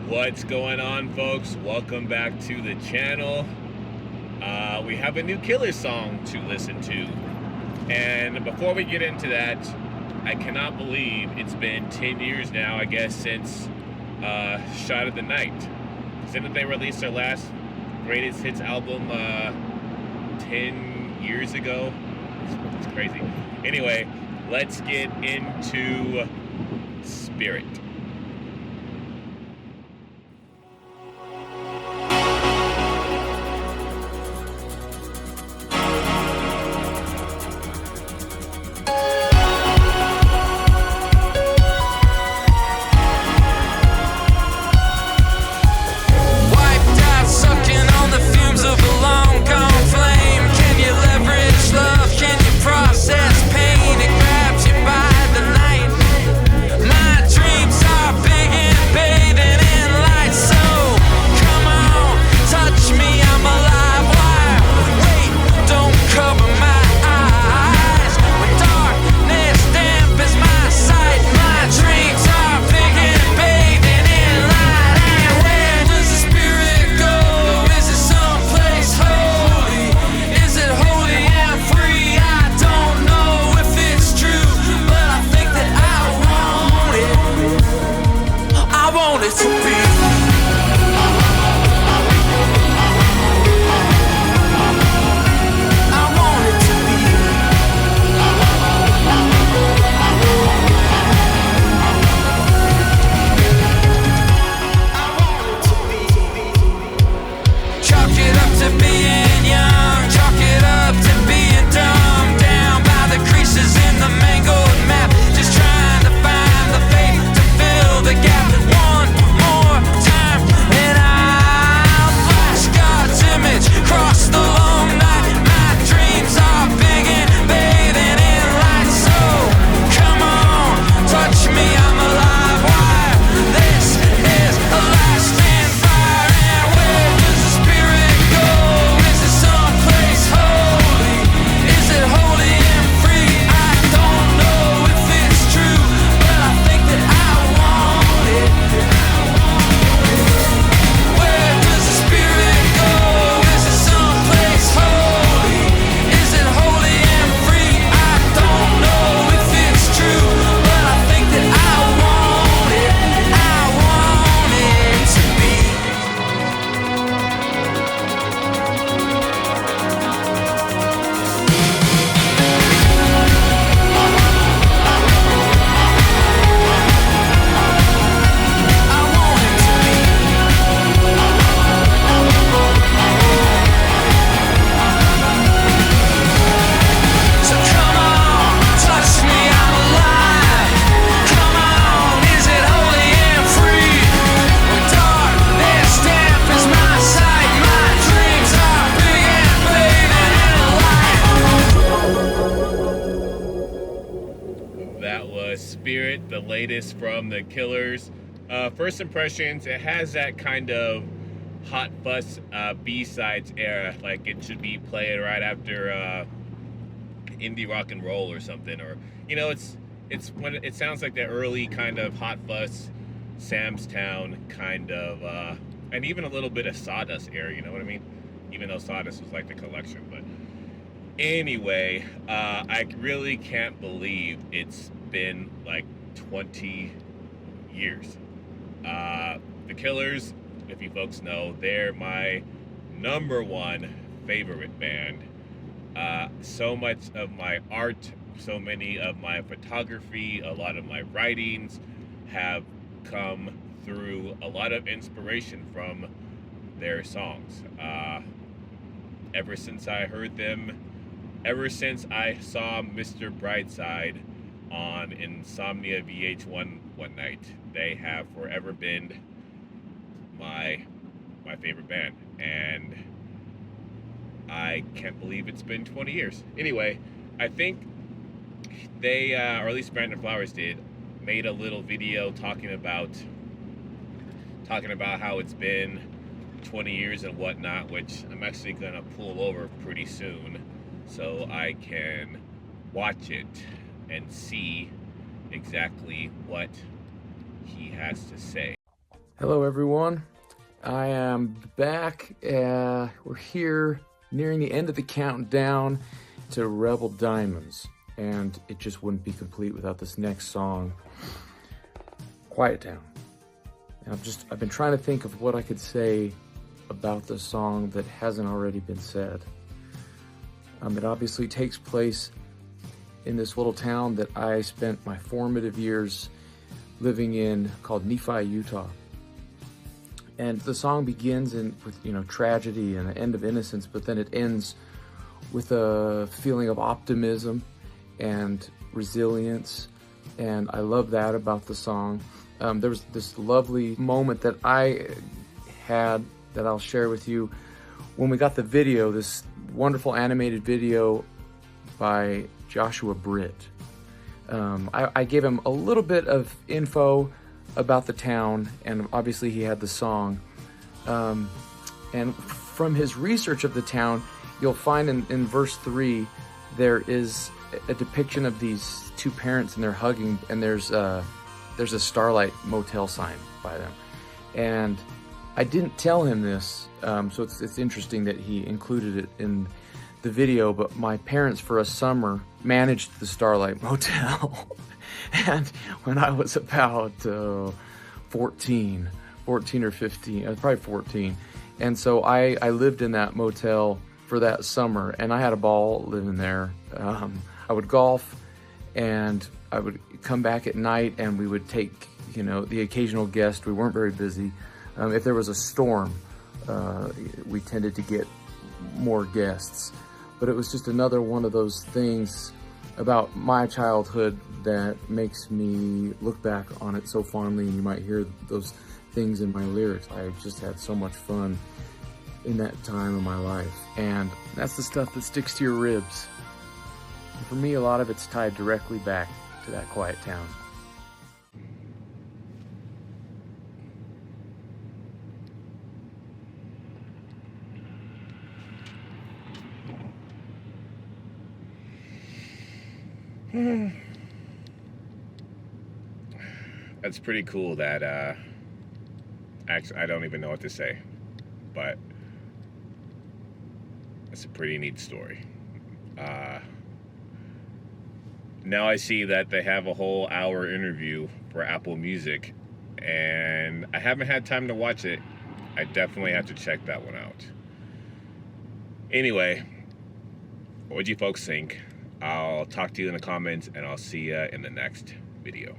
What's going on, folks? Welcome back to the channel. We have a new Killer song to listen to. And before we get into that, I cannot believe it's been 10 years now, I guess, since Shot of the Night. Didn't they release their last greatest hits album 10 years ago? It's crazy. Anyway, let's get into Spirit. Spirit, the latest from the Killers. First impressions, it has that kind of Hot Fuss B-sides era, like it should be played right after indie rock and roll or something, or it's when it sounds like the early kind of Hot Fuss, Sam's Town kind of, and even a little bit of Sawdust era, you know what I mean? Even though Sawdust was like the collection, but anyway, I really can't believe it's been like 20 years. The Killers, if you folks know, they're my number one favorite band. So much of my art, so many of my photography, a lot of my writings have come through a lot of inspiration from their songs. Ever since I heard them, ever since I saw Mr. Brightside on Insomnia VH1 one night, they have forever been my favorite band, and I can't believe it's been 20 years. Anyway, I think they, or at least Brandon Flowers did, made a little video talking about how it's been 20 years and whatnot, which I'm actually gonna pull over pretty soon so I can watch it and see exactly what he has to say. Hello everyone, I am back. We're here nearing the end of the countdown to Rebel Diamonds, and it just wouldn't be complete without this next song, Quiet Town. And I've been trying to think of what I could say about the song that hasn't already been said. It obviously takes place in this little town that I spent my formative years living in, called Nephi, Utah. And the song begins with tragedy and the end of innocence, but then it ends with a feeling of optimism and resilience. And I love that about the song. There was this lovely moment that I had that I'll share with you when we got the video, this wonderful animated video by Joshua Britt. I gave him a little bit of info about the town, and obviously he had the song. And from his research of the town, you'll find in verse 3, there is a depiction of these two parents and they're hugging, and there's a Starlight Motel sign by them. And I didn't tell him this, so it's interesting that he included it in the video, but my parents for a summer managed the Starlight Motel. And when I was about 14 or 15, I was probably 14. And so I lived in that motel for that summer, and I had a ball living there. I would golf, and I would come back at night, and we would take, the occasional guest. We weren't very busy. If there was a storm, we tended to get more guests. But it was just another one of those things about my childhood that makes me look back on it so fondly, and you might hear those things in my lyrics. I just had so much fun in that time of my life, and that's the stuff that sticks to your ribs. And for me, a lot of it's tied directly back to that quiet town. That's pretty cool that, actually, I don't even know what to say, but it's a pretty neat story. Now I see that they have a whole hour interview for Apple Music, and I haven't had time to watch it. I definitely have to check that one out. Anyway, what do you folks think? I'll talk to you in the comments, and I'll see you in the next video.